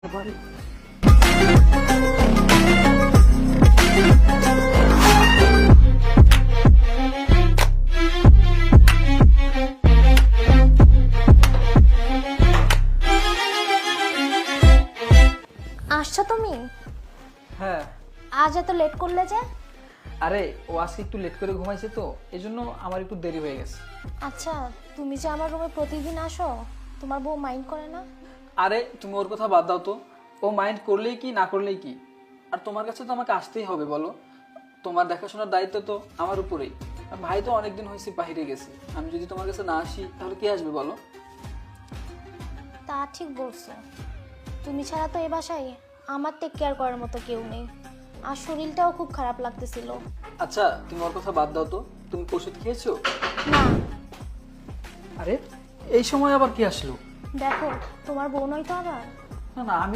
আসছো তুমি? হ্যাঁ। আজ এত লেট করলে যে? আরে ও আজকে একটু লেট করে ঘুমাইছে তো এজন্য আমার একটু দেরি হয়ে গেছে। আচ্ছা, তুমি যে আমার রুমে প্রতিদিন আসো, তোমার বউ মাইন্ড করে না? আরে তুমি ওর কথা বাদ দাও তো, ও মাইন্ড করলেই কি না করলেই কি, আর তোমার কাছে তো আমাকে আসতেই হবে বলো। তোমার দেখাশোনার দায়িত্ব তো আমার উপরেই। আর ভাই তো অনেকদিন হয়েছে বাইরে গেছে, আমি যদি তোমার কাছে না আসি তাহলে কে আসবে বলো? তা ঠিক বলছো, তুমি ছাড়া তো এ বাসায় আমার টেক কেয়ার করার মতো কেউ নেই। আর শরীরটাও খুব খারাপ লাগতেছিল। আচ্ছা তুমি ওর কথা বাদ দাও তো, তুমি ওষুধ খেয়েছো? না। আরে এই সময় আবার কি আসলো? দেখো, তোমার বউ নয় তো আবার। না না, আমি